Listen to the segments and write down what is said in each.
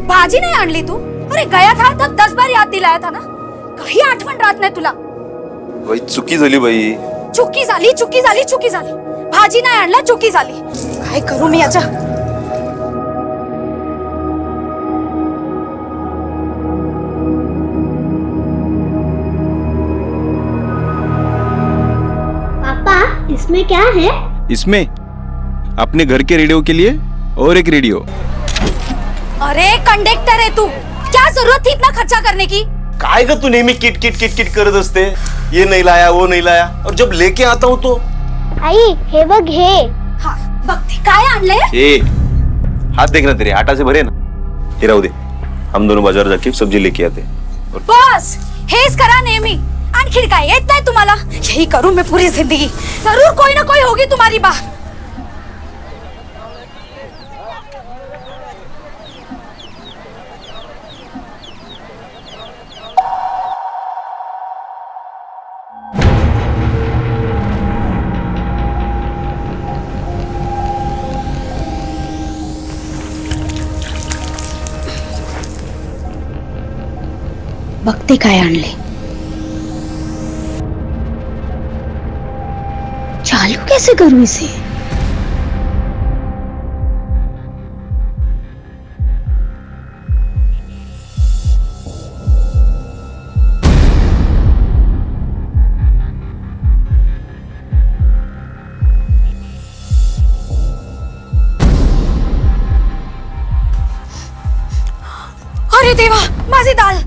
भाजी नाही आणली तू? अरे गया था तर 10 बार याद दिलाया था ना. काही आठवण राहत नाही तुला. बाई चुकी झाली बाई. चुकी झाली. भाजी नाही आणला, चुकी झाली. काय करू मी याच्या? पापा, इसमें क्या है? इसमें अपने घर के रेडियो के लिए और एक रेडियो. अरे कंडक्टर है तू, क्या जरूरत थी इतना खर्चा करने की? काय ग तू नेहमी किट किट किट किट करत असते. ये नहीं लाया वो नहीं लाया और जब लेके आता हूँ तो आई हे बघ हे. हाँ बघते काय आणले. ए हाथ देखना तेरे आटा से भरे ना. ये राहू दे, हम दोनों बाजार जाके सब्जी लेके आते. बस हेच करा नेहमी. आणखी काय येत नाही तुम्हाला? यही करूं मैं पूरी जिंदगी. जरूर कोई ना कोई होगी तुम्हारी बात. बघते काय आणले. चालू कैसे करूं इसे? अरे देवा, माझी दाल.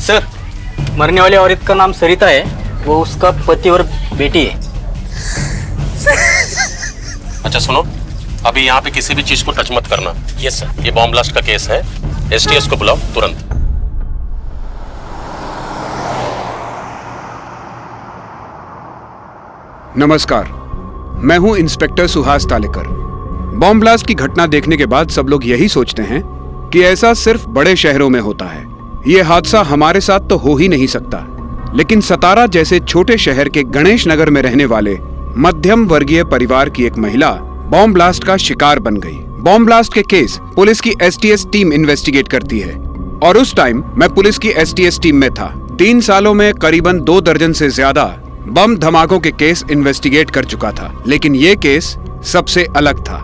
सर, मरने वाली औरत का नाम सरिता है. वो उसका पति और बेटी है. अच्छा सुनो, अभी यहाँ पे किसी भी चीज को टच मत करना. Yes sir. ये बॉम्ब ब्लास्ट का केस है. एसटीएस को बुलाओ तुरंत. नमस्कार, मैं हूं inspector Suhas Talekar. Bomb blast की घटना देखने के बाद सब लोग यही सोचते हैं कि ऐसा सिर्फ बड़े शहरों में होता है. ये हादसा हमारे साथ तो हो ही नहीं सकता. लेकिन सतारा जैसे छोटे शहर के गणेश नगर में रहने वाले मध्यम वर्गीय परिवार की एक महिला बॉम्ब ब्लास्ट का शिकार बन गई. बॉम्ब ब्लास्ट के केस पुलिस की एसटीएस टीम इन्वेस्टिगेट करती है और उस टाइम मैं पुलिस की एसटीएस टीम में था. 3 सालों में करीबन 2 दर्जन से ज्यादा बम धमाकों के केस इन्वेस्टिगेट कर चुका था, लेकिन ये केस सबसे अलग था.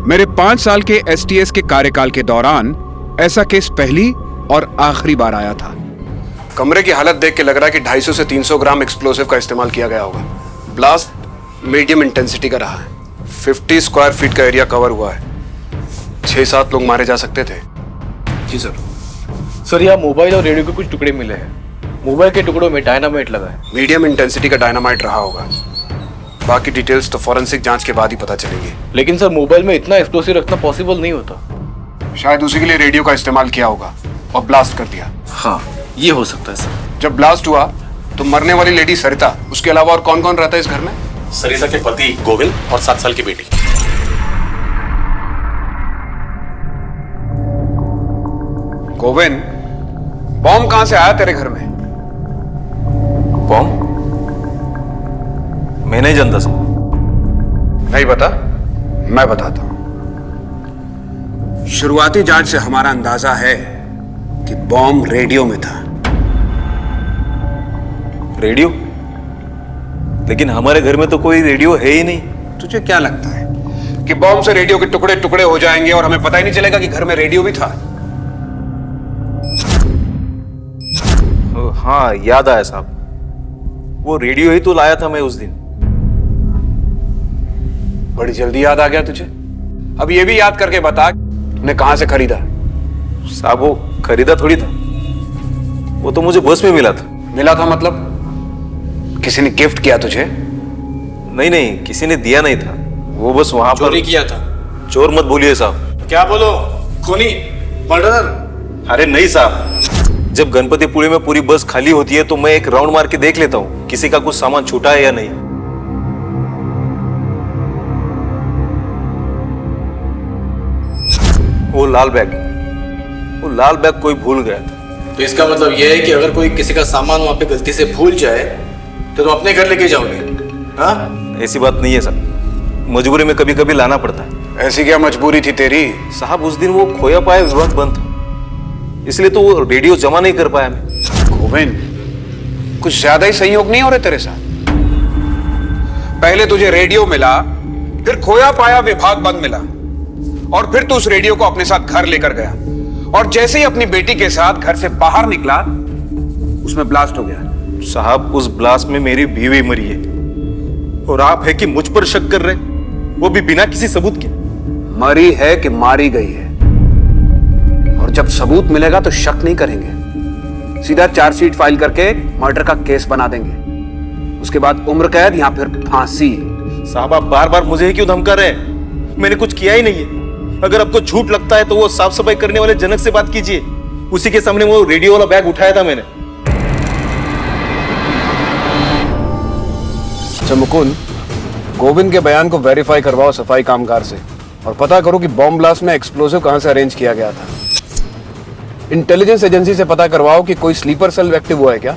मेरे 5 साल के एसटीएस के कार्यकाल के दौरान ऐसा केस पहली और आखिरी बार आया था. कमरे की हालत देख के लग रहा है कि 250 से 300 ग्राम एक्सप्लोसिव का इस्तेमाल किया गया होगा. ब्लास्ट मीडियम इंटेंसिटी का रहा है. 50 स्क्वायर फीट का एरिया कवर हुआ है. 6-7 लोग मारे जा सकते थे. जी सर. सर, यहाँ मोबाइल और रेडियो के कुछ टुकड़े मिले हैं. मोबाइल के टुकड़ों में डायनामाइट लगा है. मीडियम इंटेंसिटी का डायनामाइट रहा होगा. बाकी डिटेल्स तो फॉरेंसिक जांच के बाद ही पता चलेंगी. लेकिन सर, मोबाइल में इतना एक्सप्लोसिव रखना पॉसिबल नहीं होता. शायद उसी के लिए रेडियो का इस्तेमाल किया होगा और ब्लास्ट कर दिया. हाँ, ये हो सकता है सर. जब ब्लास्ट हुआ तो मरने वाली लेडी सरिता, उसके अलावा और कौन कौन रहता है इस घर में? सरिता के पति गोविंद और 7 साल की बेटी. गोविंद, बॉम्ब कहां से आया तेरे घर में? बॉम्ब मैं नहीं जानता सर. नहीं बता, मैं बताता हूं। शुरुआती जांच से हमारा अंदाजा है कि बॉम्ब रेडियो में था। रेडियो? लेकिन हमारे घर में तो कोई रेडियो है ही नहीं। तुझे क्या लगता है कि बॉम्ब से रेडियो के टुकड़े टुकड़े हो जाएंगे और हमें पता ही नहीं चलेगा कि घर में रेडियो भी था? हाँ, याद आया साहब, वो रेडियो ही तो लाया था मैं उस दिन। बड़ी जल्दी याद आ गया तुझे। अब ये भी याद करके बता तूने कहां से खरीदा? साहब वो खरीदा थोड़ी था, वो तो मुझे बस में मिला था। मिला था मतलब किसी ने गिफ्ट किया तुझे? नहीं नहीं, किसी ने दिया नहीं था, वो बस वहां पर चोरी किया था। चोर मत बोलिए साहब। क्या बोलो? खूनी? मर्डरर? अरे नहीं साहब, जब गणपतिपुरी में पूरी बस खाली होती है तो मैं एक राउंड मार के देख लेता हूँ किसी का कुछ सामान छूटा है या नहीं। वो लाल बैग कोई भूल गया था। तो इसका मतलब यह है कि अगर कोई किसी का सामान वहां पे गलती से भूल जाए तो तुम अपने घर लेके जाओगे? हाँ? ऐसी बात नहीं है साहब, मजबूरी में कभी कभी लाना पड़ता है। ऐसी क्या मजबूरी थी तेरी? साहब उस दिन वो खोया पाया विभाग बंद था, इसलिए तो वो रेडियो जमा नहीं कर पाया मैं। गोविंद, कुछ ज्यादा ही संयोग नहीं हो रहे तेरे साथ? पहले तुझे रेडियो मिला, फिर खोया पाया विभाग बंद मिला, और फिर तू उस रेडियो को अपने साथ घर लेकर गया, और जैसे ही अपनी बेटी के साथ घर से बाहर निकला उसमें ब्लास्ट हो गया। साहब उस ब्लास्ट में मेरी बीवी मरी है, और आप है कि मुझ पर शक कर रहे, वो भी बिना किसी सबूत के। मरी है कि मारी गई है, और जब सबूत मिलेगा तो शक नहीं करेंगे, सीधा चार्जशीट फाइल करके मर्डर का केस बना देंगे, उसके बाद उम्र कैद या फिर फांसी। साहब आप बार बार मुझे ही क्यों धमका रहे हैं? मैंने कुछ किया ही नहीं है। अगर आपको झूठ लगता है तो वो साफ सफाई करने वाले जनक से बात कीजिए, उसी के सामने वो रेडियो वाला बैग उठाया था मैंने। मुकुंद, गोविंद के बयान को वेरीफाई करवाओ सफाई कामगार से, और पता करो कि बॉम्ब ब्लास्ट में एक्सप्लोसिव कहां से अरेंज किया गया था। इंटेलिजेंस एजेंसी से पता करवाओ कि कोई स्लीपर सेल एक्टिव हुआ है क्या?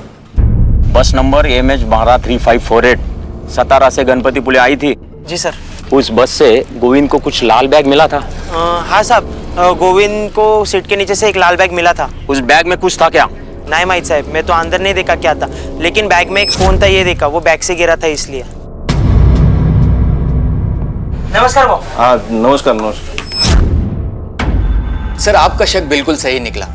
बस नंबर MH123548 सतारा से गणपतिपुले आई थी। जी सर। उस बस से गोविंद को कुछ लाल बैग मिला था। हाँ साहब, गोविंद को सीट के नीचे से एक लाल बैग मिला था। उस बैग में कुछ था क्या? नहीं माहित साहब, मैं तो अंदर नहीं देखा क्या था, लेकिन बैग में एक फोन था, ये देखा, वो बैग से गिरा था इसलिए। नमस्कार वो। हाँ नमस्कार नमस्कार। सर आपका शक बिल्कुल सही निकला,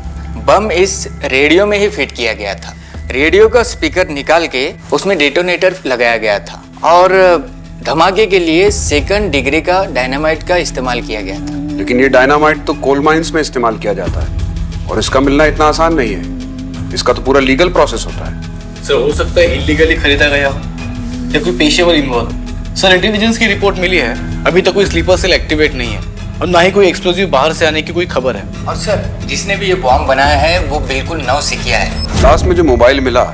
बम इस रेडियो में ही फिट किया गया था। रेडियो का स्पीकर निकाल के उसमें डेटोनेटर लगाया गया था, और धमाके के लिए सेकंड डिग्री का डायनामाइट का इस्तेमाल किया गया था। लेकिन ये डायनामाइट तो कोल माइंस में इस्तेमाल किया जाता है, और इसका मिलना इतना आसान नहीं है, इसका तो पूरा लीगल प्रोसेस होता है। सर हो सकता है इलीगली खरीदा गया हो या कोई पेशेवर इन्वॉल्व। सर इंटेलिजेंस की रिपोर्ट मिली है, अभी तक कोई स्लीपर सेल एक्टिवेट नहीं है, और ना ही कोई एक्सप्लोजिव बाहर से आने की कोई खबर है। और सर जिसने भी ये बॉम्ब बनाया है वो बिल्कुल नौसिखिया है। लास्ट में जो मोबाइल मिला,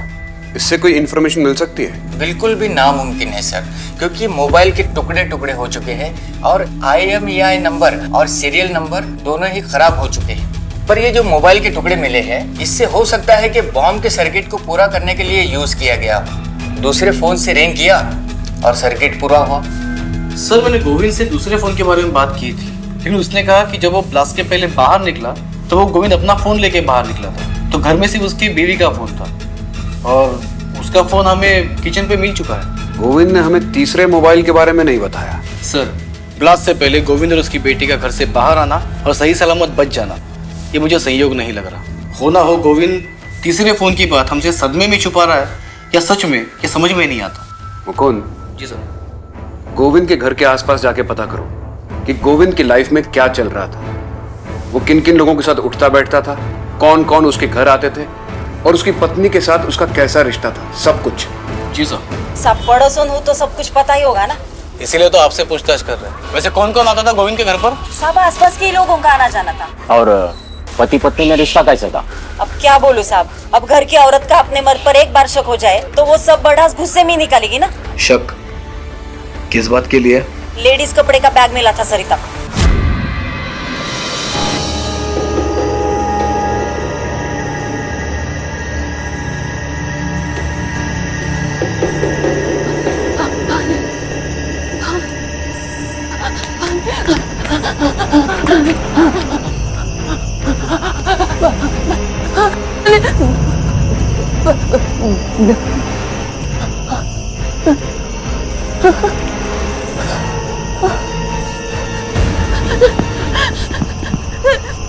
इससे कोई इंफॉर्मेशन मिल सकती है? बिल्कुल भी नामुमकिन है सर, क्योंकि मोबाइल के टुकड़े टुकड़े हो चुके हैं, और IMEI नंबर और सीरियल नंबर दोनों ही खराब हो चुके हैं। पर ये जो मोबाइल के टुकड़े मिले हैं, इससे हो सकता है कि बॉम्ब के सर्किट को पूरा करने के लिए यूज किया गया। दूसरे फोन से रिंग किया और सर्किट पूरा हुआ। सर मैंने गोविंद से दूसरे फोन के बारे में बात की थी, लेकिन उसने कहा कि जब वो ब्लास्ट के पहले बाहर निकला तो वो गोविंद अपना फोन लेके बाहर निकला था, तो घर में सिर्फ उसकी बीवी का फोन था, और उसका फोन हमें किचन पे मिल चुका है। गोविंद ने हमें तीसरे मोबाइल के बारे में नहीं बताया। सर ब्लास्ट से पहले गोविंद और उसकी बेटी का घर से बाहर आना और सही सलामत बच जाना, ये मुझे संयोग नहीं लग रहा। हो ना हो गोविंद तीसरे फोन की बात हमसे सदमे में छुपा रहा है, या सच में, ये समझ में नहीं आता। मुकुंद। जी सर। गोविंद के घर के आसपास जाके पता करो कि गोविंद की लाइफ में क्या चल रहा था, वो किन किन लोगों के साथ उठता बैठता था, कौन कौन उसके घर आते थे, और उसकी पत्नी के साथ उसका कैसा रिश्ता था, सब कुछ। जी सर। सब पड़ोसन हो तो सब कुछ पता ही होगा ना, इसीलिए तो आपसे पूछताछ कर रहे हैं। वैसे कौन कौन आता था गोविंद के घर पर? सब आसपास के लोगों का आना जाना था। और पति पत्नी में रिश्ता कैसा था? अब क्या बोलूं साहब, अब घर की औरत का अपने मर्द पर एक बार शक हो जाए तो वो सब बढ़ास गुस्से में निकालेगी ना। शक किस बात के लिए? लेडीज कपड़े का बैग मिला था सरिता को।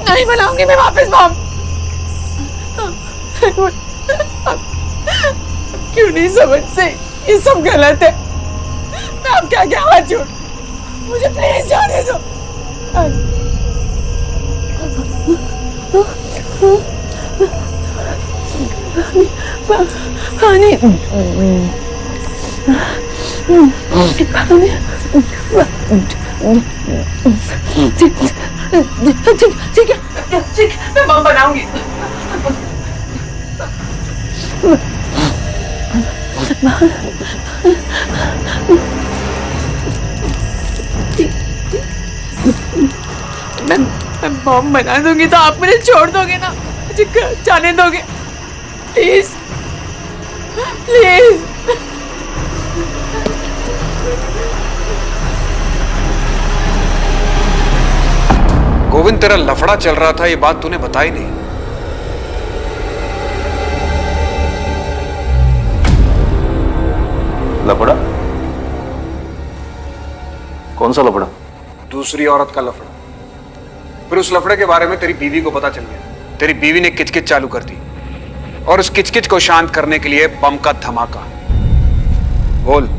नहीं बनाऊंगी मैं वापस बम। क्यों नहीं समझते? ये सब गलत है। मैं अब क्या क्या हाथ जोड़, मुझे प्लीज जाने दो। पानी ठीक है, मैं बम बनाऊंगी। मैं बम बना दूंगी तो आप मुझे छोड़ दोगे ना? मुझे जाने दोगे प्लीज प्लीज? गोविंद, तेरा लफड़ा चल रहा था, ये बात तूने बताई नहीं। लफड़ा? कौन सा लफड़ा? दूसरी औरत का लफड़ा। फिर उस लफड़े के बारे में तेरी बीवी को पता चल गया। तेरी बीवी ने किचकिच चालू कर दी और उस किचकिच को शांत करने के लिए बम का धमाका। बोल,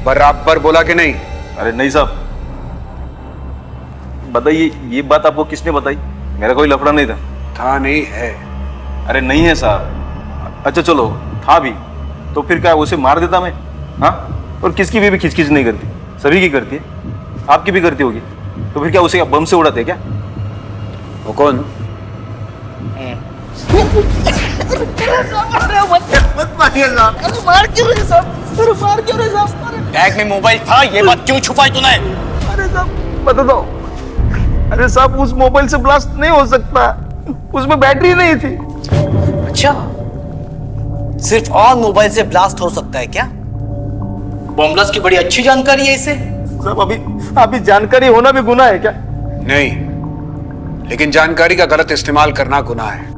बराबर बोला कि नहीं? अरे नहीं साहब, बताइए ये बात आपको किसने बताई? मेरा कोई लफड़ा नहीं था नहीं है। अरे नहीं है साहब। अच्छा चलो, था भी तो फिर क्या उसे मार देता मैं? हाँ, और किसकी भी खिचखिच नहीं करती, सभी की करती है। आपकी भी करती होगी, तो फिर क्या उसे बम से उड़ाते क्या? वो कौन? बैग में मोबाइल था, ये बात क्यों छुपाई तूने? अरे साहब बता दो। अरे साहब, उस मोबाइल से ब्लास्ट नहीं हो सकता, उसमें बैटरी नहीं थी। अच्छा, सिर्फ ऑन मोबाइल से ब्लास्ट हो सकता है क्या? बम ब्लास्ट की बड़ी अच्छी जानकारी है इसे। साहब अभी जानकारी होना भी गुनाह है क्या? नहीं, लेकिन जानकारी का गलत इस्तेमाल करना गुनाह है।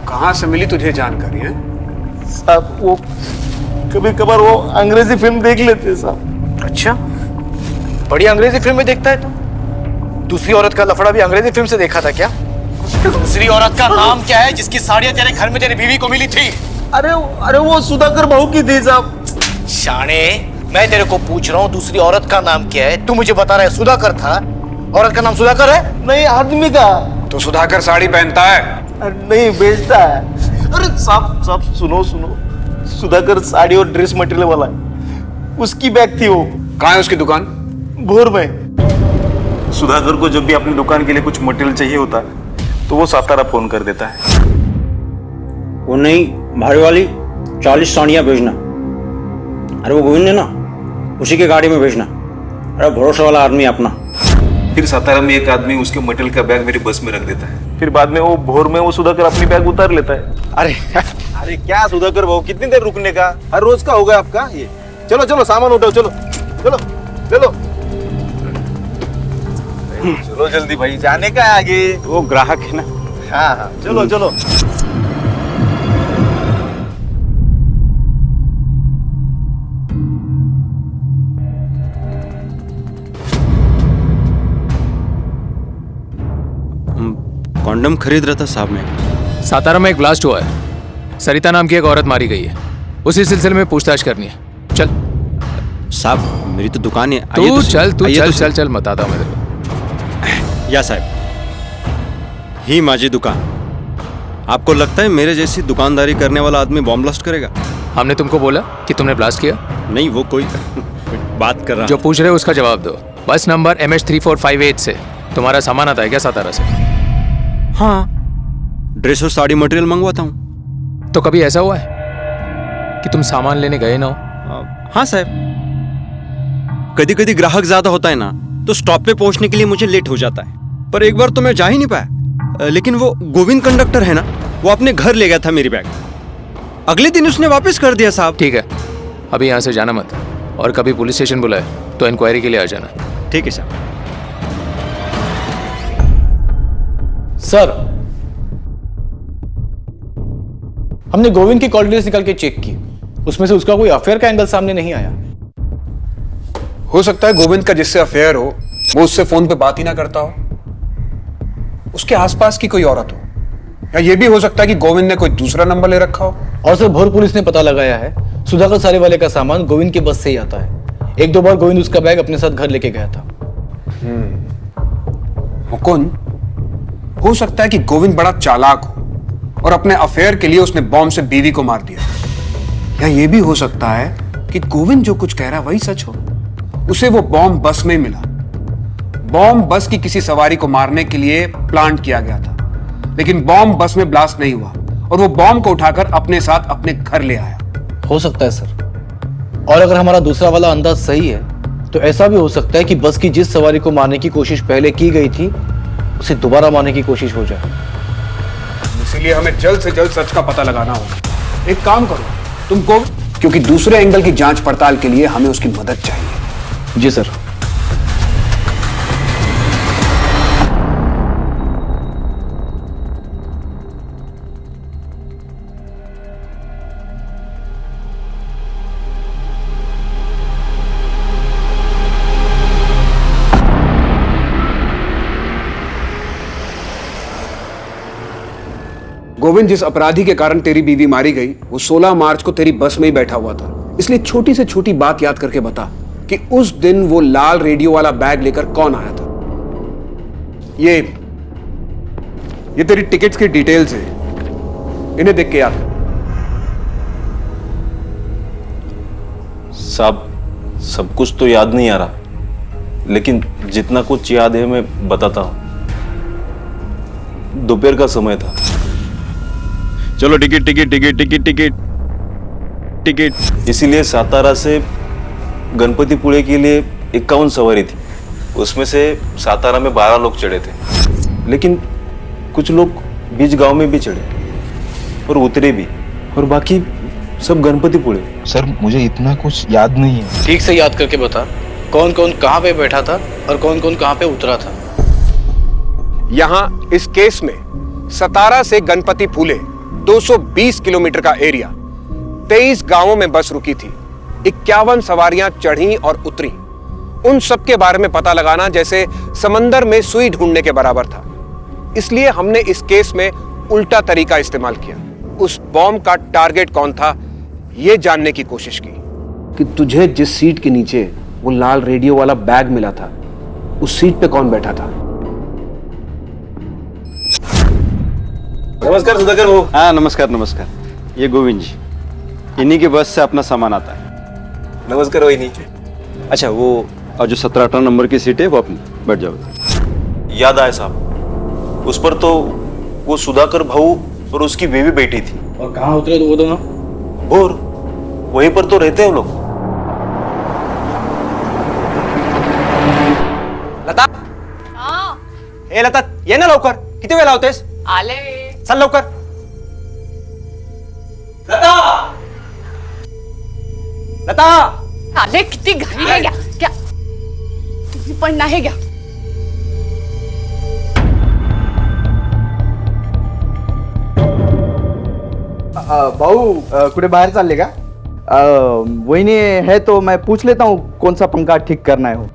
कहां से मिली तुझे जानकारी है? साहब वो कभी कभार वो अंग्रेजी फिल्म देख लेते हैं साहब। अच्छा, बड़ी अंग्रेजी फिल्में देखता है तू? दूसरी औरत का लफड़ा भी अंग्रेजी फिल्म से देखा था क्या? दूसरी औरत का नाम क्या है जिसकी साड़ियां तेरे घर में तेरी बीवी को मिली थी? अरे वो सुधाकर बहू की थी साहब। शाने, मैं तेरे को पूछ रहा हूँ दूसरी औरत का नाम क्या है, तू मुझे बता रहा है सुधाकर था। औरत का नाम सुधाकर है? नहीं, आदमी का। तो सुधाकर साड़ी पहनता है? नहीं, बेचता है। अरे साहब सुनो, सुधाकर साड़ी और ड्रेस मटेरियल वाला है, उसकी बैग थी वो। कहाँ है उसकी दुकान? भोर में। सुधाकर को जब भी अपनी दुकान के लिए कुछ मटेरियल चाहिए होता है तो वो सातारा फोन कर देता है। वो नहीं, भारी वाली 40 साड़ियाँ भेजना। अरे वो गोविंद है ना, उसी के गाड़ी में भेजना। अरे भरोसा वाला आदमी अपना। फिर सातारा में एक आदमी उसके मटेरियल का बैग मेरी बस में रख देता है। फिर बाद में वो भोर में वो सुधाकर अपनी बैग उतार लेता है। अरे क्या सुधाकर भाऊ, कितनी देर रुकने का? हर रोज का होगा आपका ये। चलो सामान उठाओ, चलो चलो जल्दी भाई, जाने का है आगे। वो ग्राहक है ना। हाँ, चलो। कॉन्डम खरीद रहा था साहब मैं। सातारा में एक ब्लास्ट हुआ है, सरिता नाम की एक औरत मारी गई है। उसी सिलसिले में पूछताछ करनी है। चल साहब, मेरी तो दुकान है। तू चल बताता हूँ मैं तेरे को। या साहब, ही माझी दुकान। आपको लगता है मेरे जैसी दुकानदारी करने वाला आदमी बॉम्ब ब्लास्ट करेगा? हमने तुमको बोला कि तुमने ब्लास्ट किया? नहीं, वो कोई बात कर रहा। जो पूछ रहे हो उसका जवाब दो। बस नंबर MH3458 से तुम्हारा सामान आता है क्या सातारा से? हाँ, ड्रेस और साड़ी मटेरियल मंगवाता हूँ। तो कभी ऐसा हुआ है कि तुम सामान लेने गए ना हो? हाँ साहब, कभी कभी ग्राहक ज्यादा होता है ना, तो स्टॉप पे पहुंचने के लिए मुझे लेट हो जाता है। पर एक बार तो मैं जा ही नहीं पाया। लेकिन वो गोविंद कंडक्टर है ना, वो अपने घर ले गया था मेरी बैग। अगले दिन उसने वापस कर दिया साहब। ठीक है, अभी यहाँ से जाना मत, और कभी पुलिस स्टेशन बुलाए तो इंक्वायरी के लिए आ जाना। ठीक है साहब। सर, हमने गोविंद की कॉल डिटेल्स निकाल के चेक की, उसमें से उसका कोई अफेयर का एंगल सामने नहीं आया। हो सकता है गोविंद का जिससे अफेयर हो वो उससे फोन पे बात ही ना करता हो, उसके आसपास की कोई औरत हो, या ये भी हो सकता है कि गोविंद ने कोई दूसरा नंबर ले रखा हो। और सर, भोर पुलिस ने पता लगाया है सुधाकर सारेवाले का सामान गोविंद के बस से ही आता है। एक दो बार गोविंद उसका बैग अपने साथ घर लेके गया था। मुकुंद, हो सकता है कि गोविंद बड़ा चालाक हो और अपने अफेयर के लिए उसने बॉम्ब से बीवी को मार दिया, या ये भी हो सकता है कि गोविंद जो कुछ कह रहा है वही सच हो, उसे वो बॉम्ब बस में मिला। बॉम्ब बस की किसी सवारी को मारने के लिए प्लांट किया गया था, लेकिन बॉम्ब बस में ब्लास्ट नहीं हुआ और वो बॉम्ब को उठाकर अपने साथ अपने घर ले आया। हो सकता है सर। और अगर हमारा दूसरा वाला अंदाज सही है तो ऐसा भी हो सकता है कि बस की जिस सवारी को मारने की कोशिश पहले की गई थी उसे दोबारा मारने की कोशिश हो जाए। इसीलिए हमें जल्द से जल्द सच का पता लगाना होगा। एक काम करो, तुम गोविंद, क्योंकि दूसरे एंगल की जांच पड़ताल के लिए हमें उसकी मदद चाहिए। जी सर। गोविंद, जिस अपराधी के कारण तेरी बीवी मारी गई वो 16 मार्च को तेरी बस में ही बैठा हुआ था, इसलिए छोटी से छोटी बात याद करके बता कि उस दिन वो लाल रेडियो वाला बैग लेकर कौन आया था। ये तेरी टिकट्स की डिटेल्स है, इन्हें देख के याद कर। साहब, सब कुछ तो याद नहीं आ रहा, लेकिन जितना कुछ याद है मैं बताता हूं। दोपहर का समय था। चलो ticket ticket ticket ticket ticket ticket. इसीलिए सातारा से गणपतिपुळे के लिए 51 सवारी थी, उसमें से सातारा में 12 लोग चढ़े थे, लेकिन कुछ लोग बीच गांव में भी चढ़े और उतरे भी, और बाकी सब गणपतिपुळे। सर, मुझे इतना कुछ याद नहीं है। ठीक से याद करके बता, कौन कौन कहां पे बैठा था और कौन कौन कहां पे उतरा था। यहां इस केस में सतारा से गणपतिपुळे 220 किलोमीटर का एरिया, 23 गांवों में बस रुकी थी, 51 सवारियां चढ़ी और उतरी। उन सब के बारे में पता लगाना जैसे समंदर में सुई ढूंढने के बराबर था। इसलिए हमने इस केस में उल्टा तरीका इस्तेमाल किया। उस बॉम्ब का टारगेट कौन था यह जानने की कोशिश की कि तुझे जिस सीट के नीचे वो लाल रेडियो वाला बैग मिला था उस सीट पे कौन बैठा था। नमस्कार सुधाकर बाबू। हाँ नमस्कार नमस्कार, ये गोविंद जी, इन्हीं के बस से अपना सामान आता है। नमस्कार वही। अच्छा, वो जो 17-18 नंबर की सीट है वो अपनी बैठ जाओ। याद आया साहब, उस पर तो वो सुधाकर भाऊ और उसकी बीवी बैठी थी। और कहाँ उतरे तो वो दोनों? भोर, वहीं पर तो रहते हैं वो लोग। लता, ए लता, ये ना लवकर, किती वेळ लावतेस? आले. चल लवकर. लता, लता, आले. किती घाई आहे क्या? तुम्ही पण नाही घ्या. भाऊ कुठे बाहेर चालले का? वहिनी है तो मैं पूछ लेता हूँ कौन सा पंखा ठीक करना है वो.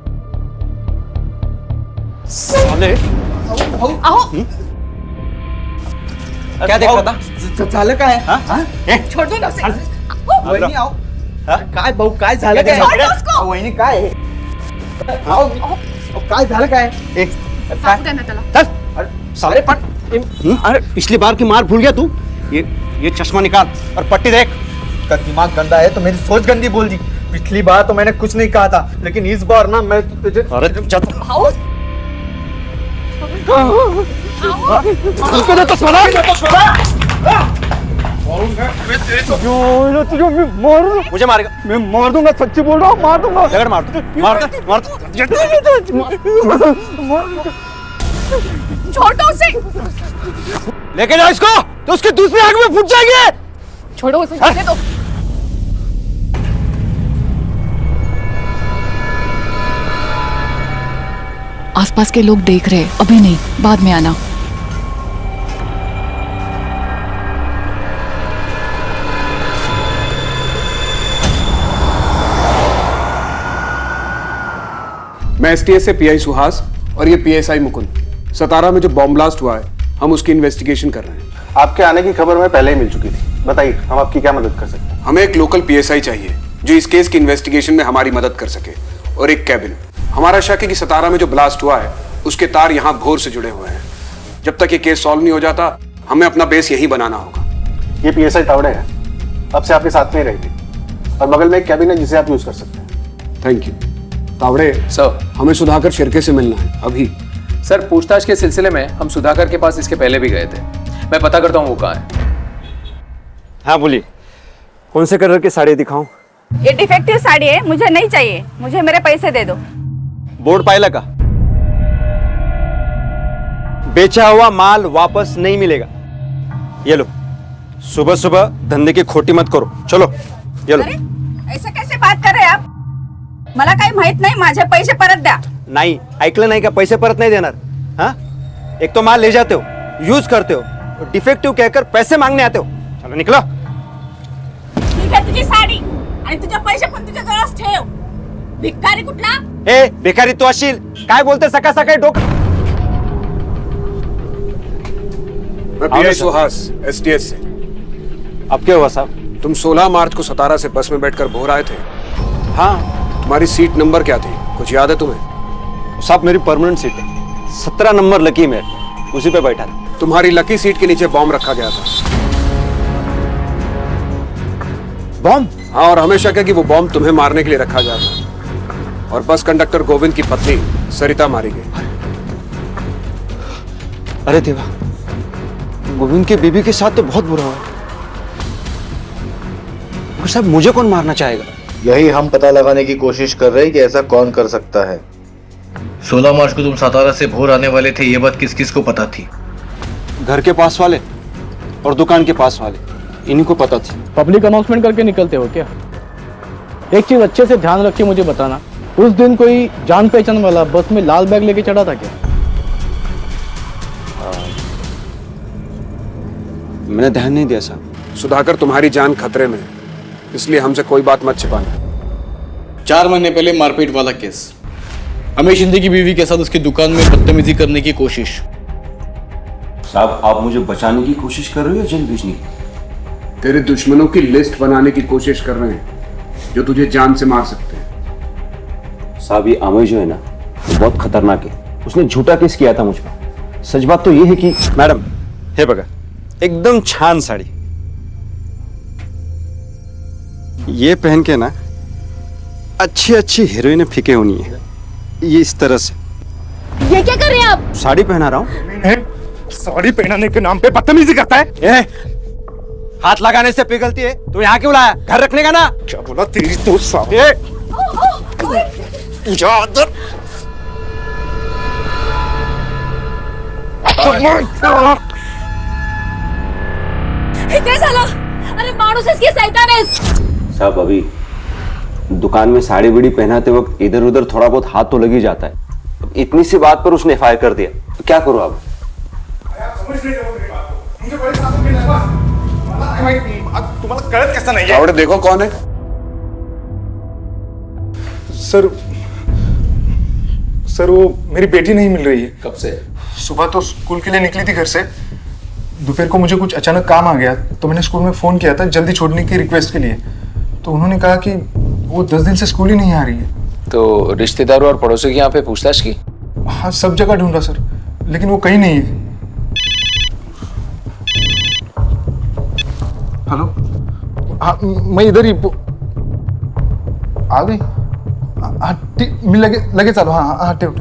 साले, अहो, क्या देख रहा था? झालं काय? छोड़ दो ना उसे. वहिनी आओ. काय भाऊ काय झालं काय? छोड़ दो उसको. वहिनी काय आहे? आओ. काय झालं काय? एक सांगू दे ना त्याला. चल, साले पट. अरे पिछली बार की मार भूल गया तू? ये चश्मा निकाल और पट्टी देख. का दिमाग गंदा है तो मेरी सोच गंदी बोल दी. पिछली बार तो मैंने कुछ नहीं कहा था, लेकिन इस बार ना मैं तुझे. अरे आओ. मुझे मारेगा? मैं मार दूंगा, सच्ची बोल रहा हूँ, मार दूंगा. जगड़ मार छोड़ दो उसे. लेके जाओ इसको, तो उसकी दूसरी आंख में फूट जाएंगे. छोड़ो उसे. जाने दो. आसपास के लोग देख रहे हैं, अभी नहीं, बाद में आना. मैं एसटीएस से पीआई सुहास और ये पीएसआई मुकुंद। सतारा में जो बॉम्ब ब्लास्ट हुआ है हम उसकी इन्वेस्टिगेशन कर रहे हैं। आपके आने की खबर मैं पहले ही मिल चुकी थी। बताइए हम आपकी क्या मदद कर सकते हैं? हमें एक लोकल पीएसआई चाहिए जो इस केस की इन्वेस्टिगेशन में हमारी मदद कर सके, और एक कैबिन। हमारा शक है कि सतारा में जो ब्लास्ट हुआ है उसके तार यहाँ भोर से जुड़े हुए हैं। जब तक ये केस सॉल्व नहीं हो जाता हमें अपना बेस यही बनाना होगा। ये पीएसआई तावड़े है, अब से आपके साथ में ही रहेगी और बगल में एक कैबिन है जिसे आप यूज कर सकते हैं। Thank you. तावड़े सर, हमें सुधाकर शिर्के से मिलना है अभी। सर, पूछताछ के सिलसिले में हम सुधाकर के पास इसके पहले भी गए थे। मैं पता करता हूँ वो कहाँ है। हाँ बोलिए, कौन से कलर की साड़ी दिखाऊं? ये डिफेक्टिव साड़ी है, मुझे नहीं चाहिए, मुझे मेरे पैसे दे दो। बोर्ड पायला का बेचा हुआ माल वापस नहीं मिलेगा। ये लो, सुबह सुबह धंधे की खोटी मत करो। चलो ये लो। अरे ऐसा कैसे बात कर रहे आप? मला काही माहित नाही, माझे पैसे परत द्या। नाही ऐकलं नाही का? पैसे परत नहीं देणार? हाँ, एक तो माल ले जाते हो, यूज करते हो, डिफेक्टिव कहकर पैसे मांगने आते हो। चलो निकलो। ठीक आहे तुझी साडी आणि तुझे पैसे पण तुझ्या जवळच ठेव। भिकारी कुठला? ए बेकारी तू असशील काय बोलते सकाळ सकाळी डोकं? मैं पीआई सुहास एसटीएस से। अब क्या हुआ साहब? तुम 16 मार्च को सतारा से बस में बैठकर भोर आए थे। हाँ। तुम्हारी सीट नंबर क्या थी, कुछ याद है तुम्हें? साहब मेरी परमानेंट सीट है, 17 नंबर लकी में, उसी पे बैठा था। तुम्हारी लकी सीट के नीचे बॉम्ब रखा गया था। बॉम्ब? हाँ, और हमेशा क्या कि वो बॉम्ब तुम्हें मारने के लिए रखा गया था और बस कंडक्टर गोविंद की पत्नी सरिता मारी गई। अरे देवा, गोविंद के बीबी के साथ तो बहुत बुरा हुआ। साहब मुझे कौन मारना चाहेगा? यही हम पता लगाने की कोशिश कर रहे हैं कि ऐसा कौन कर सकता है। 16 मार्च को तुम सतारा से भोर आने वाले थे, ये बात किस किस को पता थी? घर के पास वाले और दुकान के पास वाले, इन्हीं को पता थी। पब्लिक अनाउंसमेंट करके निकलते हो क्या? एक चीज अच्छे से ध्यान रख के मुझे बताना, उस दिन कोई जान पहचान वाला बस में लाल बैग लेके चढ़ा था क्या? मैंने ध्यान नहीं दिया साहब। सुधाकर, तुम्हारी जान खतरे में है, इसलिए हमसे कोई बात मत छिपाना। 4 महीने पहले मारपीट वाला केस, हमेश शिंदे की बीवी के साथ उसकी दुकान में बदतमीजी करने की कोशिश। साहब आप मुझे बचाने की कोशिश कर रहे हो या जेल भेजने की? तेरे दुश्मनों की लिस्ट बनाने की कोशिश कर रहे हैं जो तुझे जान से मार सकते हैं। साहब ये अमय जो है ना, वो बहुत खतरनाक है। उसने झूठा केस किया था मुझ पर। सच बात तो ये है कि मैडम हे बघा, एकदम छान साड़ी, ये पहन के ना अच्छी अच्छी हीरोइन फीके होनी है। ये इस तरह से। ये क्या कर रहे हैं आप? साड़ी पहना रहा हूँ। साड़ी पहनाने के नाम पे बदतमीजी करता है। हाथ लगाने से पिघलती है, तो यहाँ क्यों लाया? घर रखने का ना। क्या बोला तेरी तो साहब? काय झालं? अरे माणूस इसकी शैतान है। साहब अभी दुकान में साड़ी बीड़ी पहनाते वक्त इधर उधर थोड़ा बहुत हाथ तो लग ही जाता है। इतनी सी बात पर उसने एफआईआर कर दिया, तो क्या करो अब? तुम्हाला कळत कैसा नहीं है? आवड़े देखो कौन है। सर वो मेरी बेटी नहीं मिल रही है। कब से? सुबह तो स्कूल के लिए निकली थी घर से, दोपहर को मुझे कुछ अचानक काम आ गया तो मैंने स्कूल में फोन किया था जल्दी छोड़ने की रिक्वेस्ट के लिए, तो उन्होंने कहा कि वो 10 दिन से स्कूल ही नहीं आ रही है। तो रिश्तेदारों और पड़ोसियों की यहाँ पे पूछताछ की? हाँ सब जगह ढूंढा सर, लेकिन वो कहीं नहीं है। हेलो, हाँ मैं इधर ही आ गई। हाँ ठीक, मैं लगे चलो। हाँ हाँ ठेव।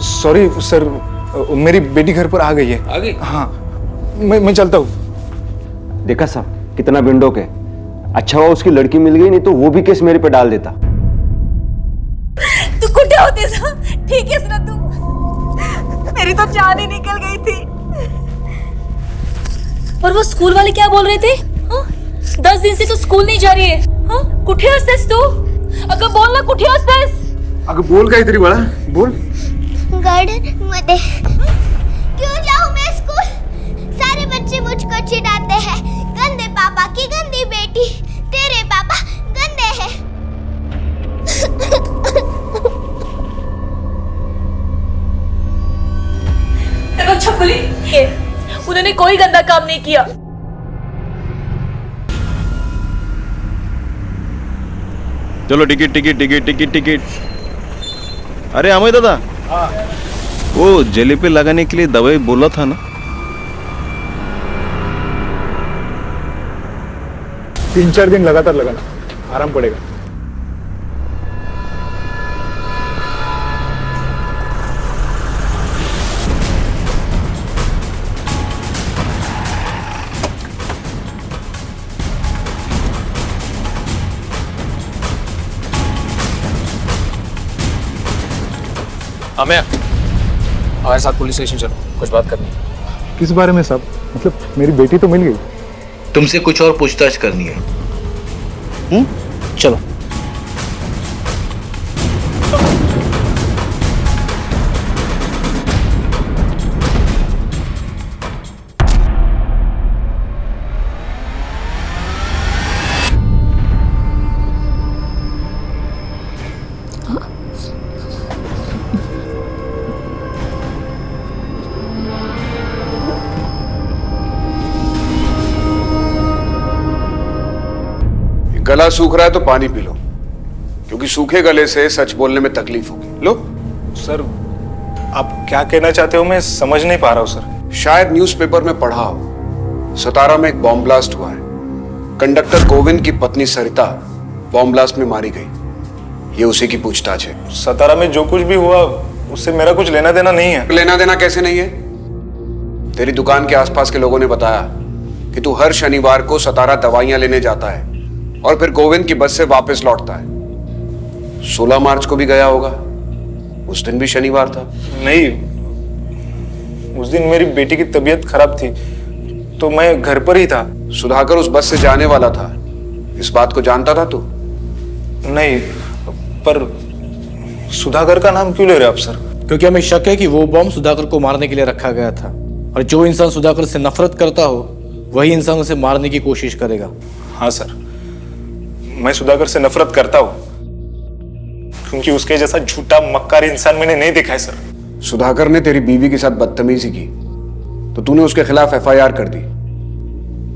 सॉरी सर, मेरी बेटी घर पर आ गई है। आ गई? हाँ मैं चलता हूँ। देखा साहब कितना बिंडोक है। अच्छा हुआ उसकी लड़की मिल गई, नहीं तो वो भी केस मेरे पे डाल देता। तू कुठे होतीस? ठीक है ना तू? मेरी तो जान ही निकल गई थी। और वो स्कूल वाले क्या बोल रहे थे? 10 दिन से तो स्कूल नहीं जा रही है। कुठे असतेस तू? अगं बोल ना, कुठे असतेस? अगं बोल काहीतरी बाळा, बोल। गार्डन मध्ये। क्यों जाऊं मैं स्कूल? सारे बच्चे मुझको चिढ़ाते हैं, गंदे पापा की गंदी बेटी, तेरे पापा गंदे हैं। उन्होंने कोई गंदा काम नहीं किया। चलो ticket ticket ticket ticket ticket. अरे अमय दादा, वो जेली पे लगाने के लिए दवाई बोला था ना? 3-4 दिन लगातार लगाना, आराम पड़ेगा। अमय, हमारे साथ पुलिस स्टेशन चलो, कुछ बात करनी है। किस बारे में साहब? मतलब मेरी बेटी तो मिल गई। तुमसे कुछ और पूछताछ करनी है। चलो। गला सूख रहा है तो पानी पी लो, क्योंकि सूखे गले से सच बोलने में तकलीफ होगी। लो। सर, आप क्या कहना चाहते हो मैं समझ नहीं पा रहा हूँ सर। शायद न्यूज़पेपर में पढ़ा हो, सतारा में एक बॉम्ब ब्लास्ट हुआ है। कंडक्टर गोविंद की पत्नी सरिता बॉम्ब ब्लास्ट में मारी गई। ये उसी की पूछताछ है। सतारा में जो कुछ भी हुआ उससे मेरा कुछ लेना देना नहीं है। लेना देना कैसे नहीं है? तेरी दुकान के आसपास के लोगों ने बताया कि तू हर शनिवार को सतारा दवाइयां लेने जाता है और फिर गोविंद की बस से वापस लौटता है। 16 मार्च को भी गया होगा, उस दिन भी शनिवार था। नहीं, उस दिन मेरी बेटी की तबीयत खराब थी तो मैं घर पर ही था। सुधाकर उस बस से जाने वाला था, इस बात को जानता था तू? नहीं, पर सुधाकर का नाम क्यों ले रहे आप सर? क्योंकि हमें शक है कि वो बॉम्ब सुधाकर को मारने के लिए रखा गया था, और जो इंसान सुधाकर से नफरत करता हो वही इंसान उसे मारने की कोशिश करेगा। हाँ सर, मैं सुधाकर से नफरत करता हूँ क्योंकि उसके जैसा झूठा मक्कार इंसान मैंने नहीं देखा है सर। सुधाकर ने तेरी बीवी के साथ बदतमीजी की तो तूने उसके खिलाफ FIR कर दी,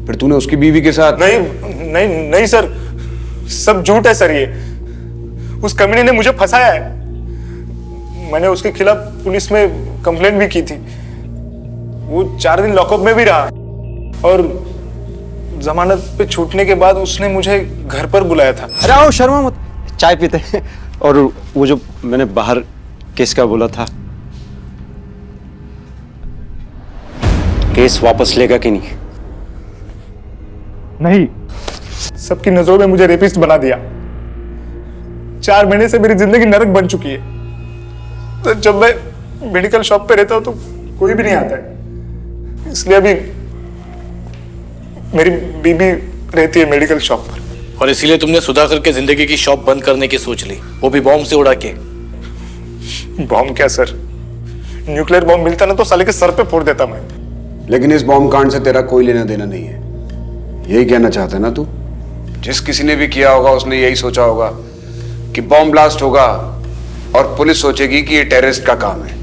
फिर तूने उसकी बीवी के साथ। नहीं नहीं नहीं सर, सब झूठ है सर। ये उस कमीने ने मुझे फंसाया है। मैंने उसके खिलाफ पुलिस में कंप्लेंट भी की थी। वो 4 दिन लॉकअप में भी रहा और जमानत पे छूटने के बाद उसने मुझे घर पर बुलाया था। अरे आओ, शर्मा मत, चाय पीते हैं। और वो जो मैंने बाहर केस का बोला था, केस वापस लेगा कि नहीं? नहीं, सबकी नजरों में मुझे रेपिस्ट बना दिया। 4 महीने से मेरी जिंदगी नरक बन चुकी है। तो जब मैं मेडिकल शॉप पे रहता हूं तो कोई भी नहीं आता है, इसलिए अभी मेरी बीबी रहती है मेडिकल शॉप पर। और इसीलिए तुमने सुधाकर के जिंदगी की शॉप बंद करने की सोच ली, वो भी बॉम्ब से उड़ा के। बॉम्ब क्या सर, न्यूक्लियर बॉम्ब मिलता ना तो साले के सर पे फोड़ देता मैं। लेकिन इस बॉम्ब कांड से तेरा कोई लेना देना नहीं है, यही कहना चाहता है ना तू? जिस किसी ने भी किया होगा उसने यही सोचा होगा कि बॉम्ब ब्लास्ट होगा और पुलिस सोचेगी कि ये टेररिस्ट का काम है।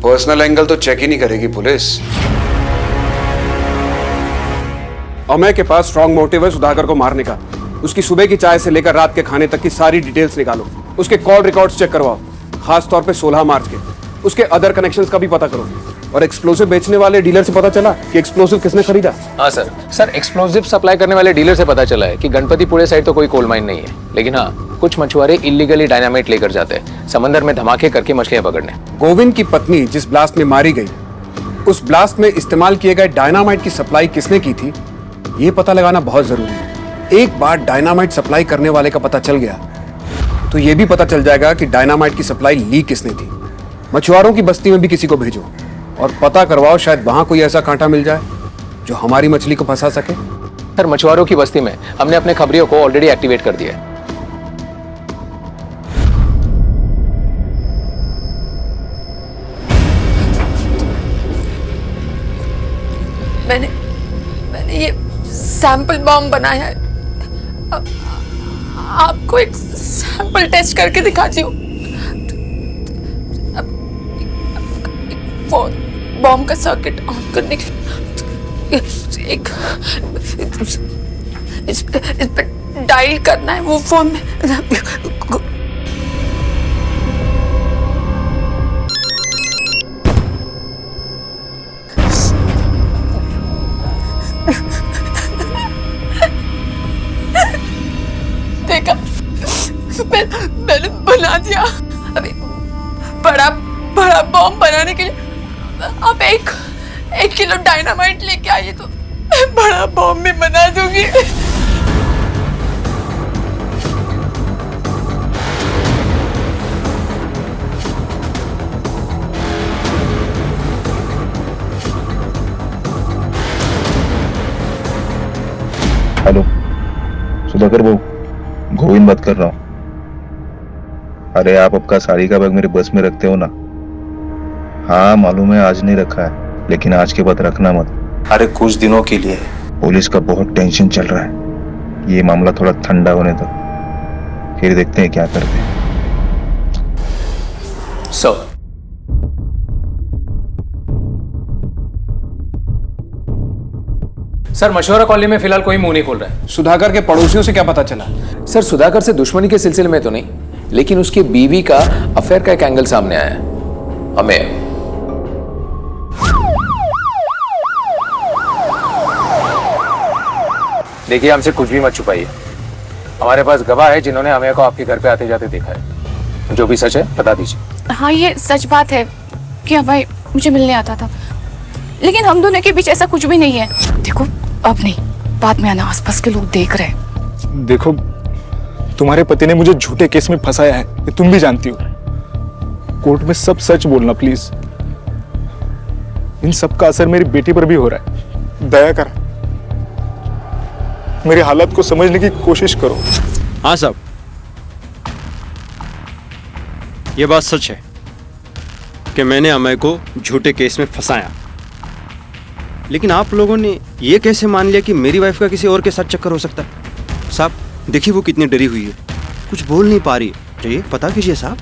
पर्सनल एंगल तो चेक ही नहीं करेगी पुलिस। अमय के पास स्ट्रॉन्ग मोटिव है सुधाकर को मारने का। उसकी सुबह की चाय से लेकर रात के खाने तक की सारी डिटेल्स निकालो, उसके कॉल रिकॉर्ड्स चेक करवाओ, खास तौर पे 16 मार्च के। उसके अदर कनेक्शंस का भी पता करो। और एक्सप्लोसिव बेचने वाले डीलर से पता चला कि एक्सप्लोसिव किसने खरीदा? हाँ सर, एक्सप्लोसिव सप्लाई करने वाले डीलर से पता चला है कि गणपतिपुरे साइड तो कोई कोल माइन नहीं है, लेकिन हाँ, कुछ मछुआरे इलीगली डायनामाइट लेकर जाते हैं समंदर में धमाके करके मछलियां पकड़ने। गोविंद की पत्नी जिस ब्लास्ट में मारी गई, उस ब्लास्ट में इस्तेमाल किए गए डायनामाइट की सप्लाई किसने की थी, ये पता लगाना बहुत जरूरी है। एक बार डायनामाइट सप्लाई करने वाले का पता चल गया तो ये भी पता चल जाएगा कि डायनामाइट की सप्लाई लीक किसने थी। मछुआरों की बस्ती में भी किसी को भेजो और पता करवाओ, शायद वहां कोई ऐसा कांटा मिल जाए जो हमारी मछली को फंसा सके। सर, मछुआरों की बस्ती में हमने अपने खबरियों को ऑलरेडी एक्टिवेट कर दिया है। मैंने ये सैंपल बॉम्ब बनाया है। आपको एक सैंपल टेस्ट करके दिखाती हूँ। बॉम्ब का सर्किट ऑन करने के एक इस पे डायल करना है वो फोन में। देखा, मैंने बना दिया। अभी बड़ा बड़ा बॉम्ब बनाने के लिए आप एक किलो डायनामाइट लेके आइए तो मैं बड़ा बॉम्ब भी बना दूंगी। हेलो सुधाकर बहू, गोविंद बात कर रहा हूँ। अरे आप आपका साड़ी का बैग मेरे बस में रखते हो ना? हाँ मालूम है आज नहीं रखा है, लेकिन आज के बाद रखना मत। अरे कुछ दिनों के लिए। पुलिस का बहुत टेंशन चल रहा है, ये मामला थोड़ा ठंडा होने दो, फिर देखते हैं क्या करते हैं। सर मशवरा कॉलोनी में फिलहाल कोई मुंह नहीं खोल रहा है। सुधाकर के पड़ोसियों से क्या पता चला? सर सुधाकर से दुश्मनी के सिलसिले में तो नहीं, लेकिन उसकी बीवी का अफेयर का एक एंगल सामने आया है। हमें देखिए, हमसे कुछ भी मत छुपाइए। हमारे पास गवाह है जिन्होंने हमें को आपके घर पे आते जाते देखा है। जो भी सच है बता दीजिए। हाँ ये सच बात है कि अभय मुझे मिलने आता था, लेकिन हम दोनों के बीच ऐसा कुछ भी नहीं है। देखो अब नहीं, बाद में आना, आसपास के लोग देख रहे हैं। देखो तुम्हारे पति ने मुझे झूठे केस में फंसाया है, ये तुम भी जानती हो। कोर्ट में सब सच बोलना प्लीज। इन सब का असर मेरी बेटी पर भी हो रहा है। दया कर, मेरी हालत को समझने की कोशिश करो। हाँ साहब, ये बात सच है कि मैंने अमय को झूठे केस में फंसाया, लेकिन आप लोगों ने ये कैसे मान लिया कि मेरी वाइफ का किसी और के साथ चक्कर हो सकता है? साहब देखिए वो कितनी डरी हुई है, कुछ बोल नहीं पा रही है। जाइए पता कीजिए साहब।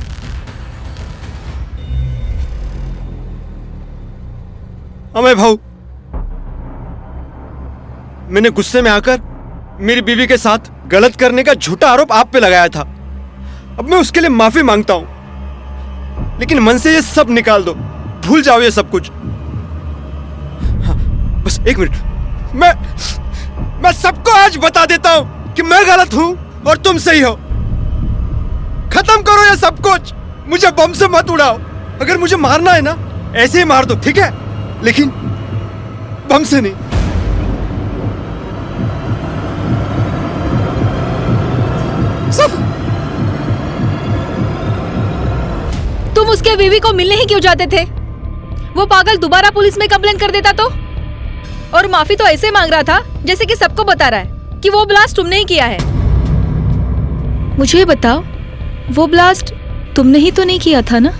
अमय भाऊ, मैंने गुस्से में आकर मेरी बीवी के साथ गलत करने का झूठा आरोप आप पे लगाया था। अब मैं उसके लिए माफी मांगता हूं, लेकिन मन से ये सब निकाल दो, भूल जाओ ये सब कुछ। हाँ, बस एक मिनट, मैं सबको आज बता देता हूं कि मैं गलत हूं और तुम सही हो। खत्म करो ये सब कुछ, मुझे बम से मत उड़ाओ। अगर मुझे मारना है ना ऐसे ही मार दो, ठीक है, लेकिन बम से नहीं। तुम उसके बीवी को मिलने ही क्यों जाते थे? वो पागल दोबारा पुलिस में कंप्लेन कर देता तो? और माफी तो ऐसे मांग रहा था जैसे कि सबको बता रहा है कि वो ब्लास्ट तुमने ही किया है। मुझे बताओ, वो ब्लास्ट तुमने ही तो नहीं किया था ना?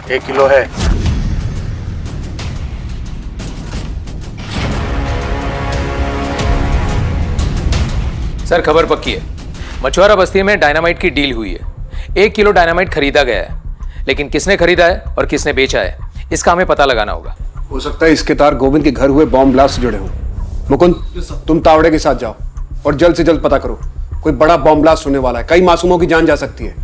एक किलो है। सर खबर पक्की है, मछुआरा बस्ती में डायनामाइट की डील हुई है। 1 किलो डायनामाइट खरीदा गया है, लेकिन किसने खरीदा है और किसने बेचा है इसका हमें पता लगाना होगा। हो सकता है इसके तार गोविंद के घर हुए बॉम्ब ब्लास्ट से जुड़े हों। मुकुंद, तुम तावड़े के साथ जाओ और जल्द से जल्द पता करो, कोई बड़ा बॉम्ब ब्लास्ट होने वाला है, कई मासूमों की जान जा सकती है।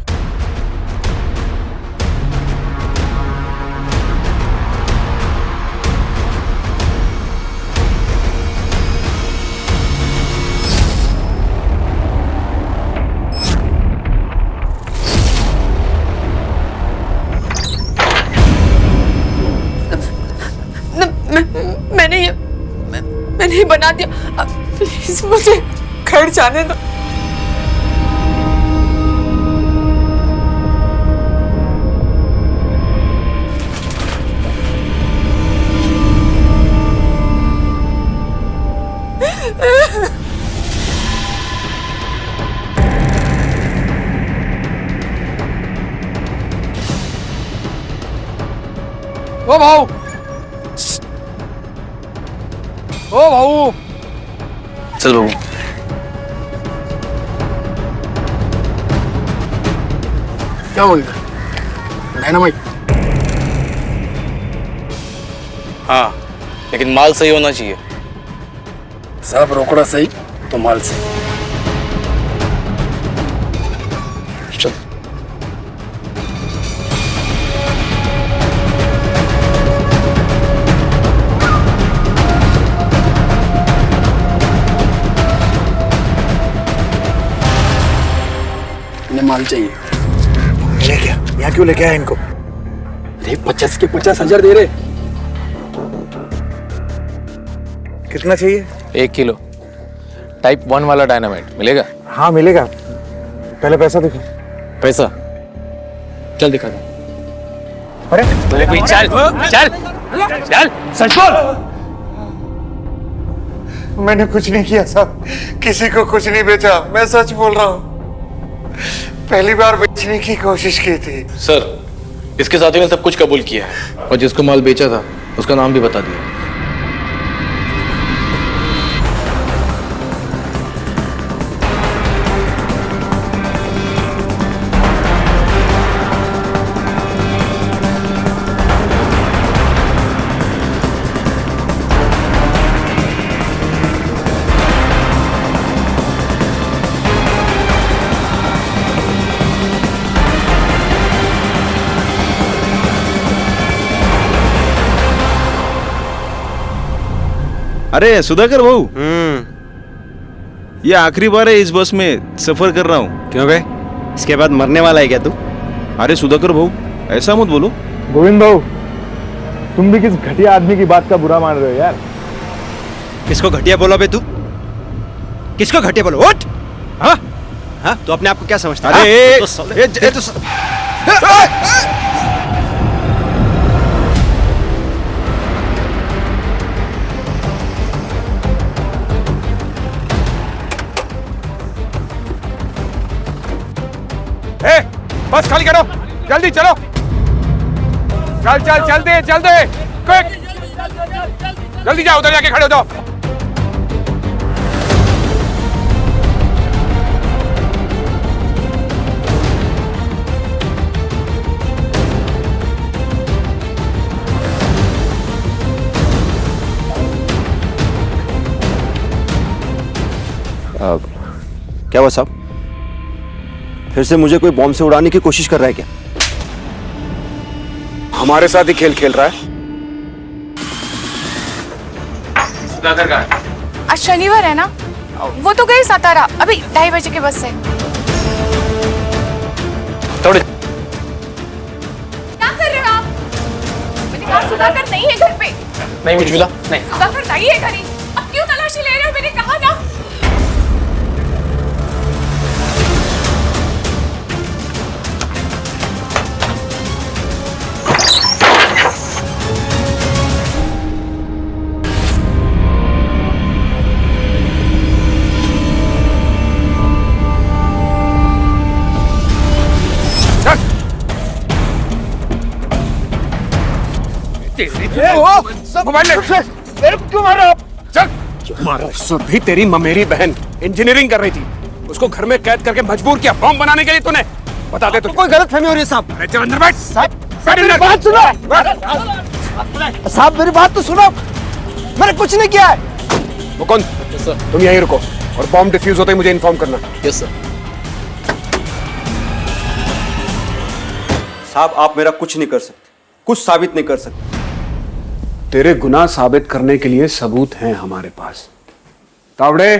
मैंने ही बना दिया। प्लीज मुझे घर जाने दो। ओ भाऊ, ओ भाऊ, चल बाबू। क्या बोलते? डायनामाइट? हाँ, लेकिन माल सही होना चाहिए। साहब रोकड़ा सही तो माल सही। चल। इन्हें माल चाहिए। ले क्या? यहाँ क्यों लेके आए इनको? अरे 50 के 50,000 दे रहे। कितना चाहिए? 1 किलो टाइप 1 वाला डायनामाइट मिलेगा? हाँ मिलेगा। पहले पैसा दिखा। पैसा? चल दिखा दे। अरे चल चल चल, सच बोल। मैंने कुछ नहीं किया साहब, किसी को कुछ नहीं बेचा, मैं सच बोल रहा हूँ। पहली बार बेचने की कोशिश की थी। सर, इसके साथी ने सब कुछ कबूल किया है और जिसको माल बेचा था उसका नाम भी बता दिया। अरे सुधाकर भाऊ, ये आखिरी बार है इस बस में सफर कर रहा हूँ। क्यों बे? इसके बाद मरने वाला है क्या तू? अरे सुधाकर भाऊ, ऐसा मत बोलो। गोविंद भाऊ, तुम भी किस घटिया आदमी की बात का बुरा मान रहे हो यार। किसको घटिया बोला बे तू? किसको घटिया बोला? उठ! हाँ? हाँ? तू अपने आप को क्या समझता है? बस खाली करो, जल्दी चलो। चल चल चल दे, चल दे, क्विक, जल्दी जाओ, उधर जाके खड़े हो जाओ। क्या हुआ साहब? फिर से मुझे कोई बॉम्ब से उड़ाने की कोशिश कर रहा है क्या? हमारे साथ ही खेल खेल रहा है। आज शनिवार है ना, वो तो गए सातारा अभी 2:30 बजे के बस से। थोड़े क्या कर रहे हो आप? मैंने कहा सुधाकर नहीं है घर पे। नहीं मुझे मिला नहीं। सुधाकर नहीं है घर ही। अब क्यों तलाशी ले रहे हो? मैंने कहा ना। सुरभि तेरी ममेरी बहन इंजीनियरिंग कर रही थी, उसको घर में कैद करके मजबूर किया बॉम्ब बनाने के लिए तूने। बता दे तो कोई गलतफहमी हो रही है साहब। अरे चल अंदर बैठ। मेरी बात सुनो। साहब मेरी बात तो सुनो, मैंने कुछ नहीं किया है। मुकुंद, तुम यहीं रुको और बॉम्ब डिफ्यूज होते ही मुझे इन्फॉर्म करना। Yes sir. साहब आप मेरा कुछ नहीं कर सकते, कुछ साबित नहीं कर सकते। तेरे गुनाह साबित करने के लिए सबूत हैं हमारे पास। तावड़े,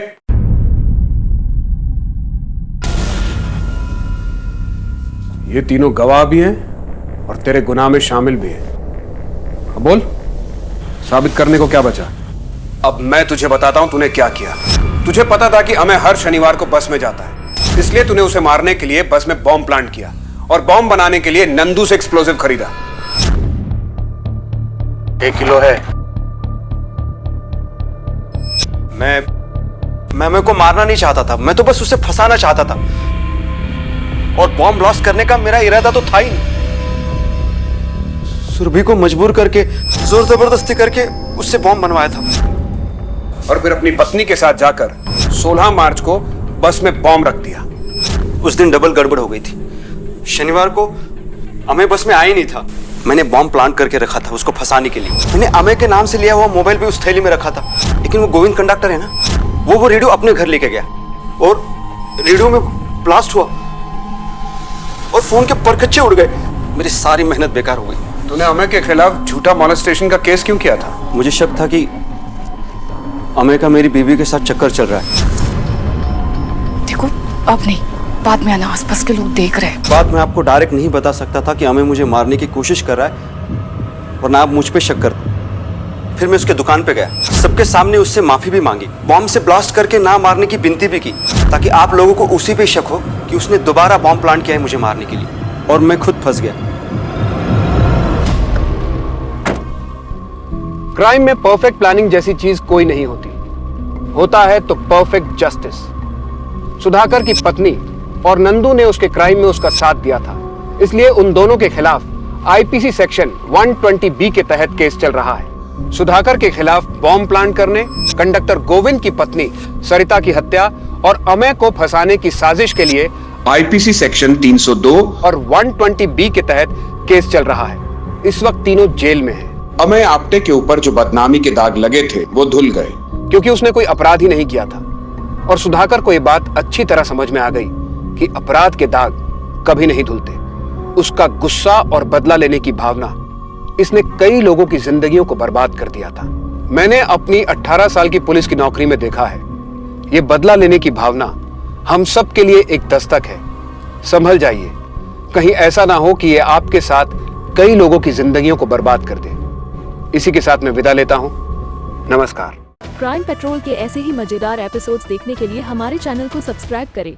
ये तीनों गवाह भी हैं और तेरे गुनाह में शामिल भी हैं। अब बोल, साबित करने को क्या बचा? अब मैं तुझे बताता हूं तूने क्या किया। तुझे पता था कि अमय हर शनिवार को बस में जाता है, इसलिए तूने उसे मारने के लिए बस में बॉम्ब प्लांट किया और बॉम्ब बनाने के लिए नंदू से एक्सप्लोसिव खरीदा। 1 किलो है। मैं को मारना नहीं चाहता था, मैं तो बस उसे फंसाना चाहता था और बॉम्ब ब्लास्ट करने का मेरा इरादा तो था ही नहीं। सुरभि को मजबूर करके जोर जबरदस्ती करके उससे बॉम्ब बनवाया था और फिर अपनी पत्नी के साथ जाकर 16 मार्च को बस में बॉम्ब रख दिया। उस दिन डबल गड़बड़ हो गई थी। शनिवार को अमेय बस में आया नहीं था। मैंने बॉम्ब प्लान करके रखा था उसको फंसाने के लिए। मैंने अमेय के नाम से लिया हुआ मोबाइल भी उस थैली में रखा था, लेकिन वो गोविंद कंडक्टर है ना, वो रेडियो अपने घर लेके गया और रेडियो में ब्लास्ट हुआ और फोन के परखच्चे उड़ गए। मेरी सारी मेहनत बेकार हो गई। तूने अमेय के खिलाफ झूठा मॉलेस्टेशन का केस क्यों किया था? मुझे शक था कि अमेय का मेरी बीवी के साथ चक्कर चल रहा है। देखो अब नहीं, बाद में आना, आसपास के लोग देख रहे हैं। बात मैं आपको डायरेक्ट नहीं बता सकता था कि अमेय मुझे मारने की कोशिश कर रहा है, वरना आप मुझ पे शक करते। फिर मैं उसके दुकान पे गया, सबके सामने उससे माफी भी मांगी, बॉम्ब से ब्लास्ट करके ना मारने की विनती भी की, ताकि आप लोगों को उसी पे शक हो कि उसने दोबारा बॉम्ब प्लान किया है मुझे मारने के लिए, और मैं खुद फंस गया। क्राइम में परफेक्ट प्लानिंग जैसी चीज कोई नहीं होती, होता है तो परफेक्ट जस्टिस। सुधाकर की पत्नी और नंदू ने उसके क्राइम में उसका साथ दिया था, इसलिए उन दोनों के खिलाफ आईपीसी सेक्शन 120B के तहत केस चल रहा है। सुधाकर के खिलाफ बॉम्ब प्लान करने, कंडक्टर गोविंद की पत्नी सरिता की हत्या और अमेय को फंसाने की साजिश के लिए आईपीसी सेक्शन 302 और 120B के तहत केस चल रहा है। इस वक्त तीनों जेल में हैं। अमेय आप्टे के ऊपर जो बदनामी के दाग लगे थे वो धुल गए, क्योंकि उसने कोई अपराध ही नहीं किया था। और सुधाकर को यह बात अच्छी तरह समझ में आ गई कि अपराध के दाग कभी नहीं धुलते। उसका गुस्सा और बदला लेने की भावना, इसने कई लोगों की जिंदगियों को बर्बाद कर दिया था। मैंने अपनी 18 साल की पुलिस की नौकरी में देखा है, ये बदला लेने की भावना हम सब के लिए एक दस्तक है। संभल जाइए, कहीं ऐसा ना हो कि ये आपके साथ कई लोगों की जिंदगियों को बर्बाद कर दे। इसी के साथ मैं विदा लेता हूं। नमस्कार। क्राइम पेट्रोल के ऐसे ही मजेदार एपिसोड्स देखने के लिए हमारे चैनल को सब्सक्राइब करें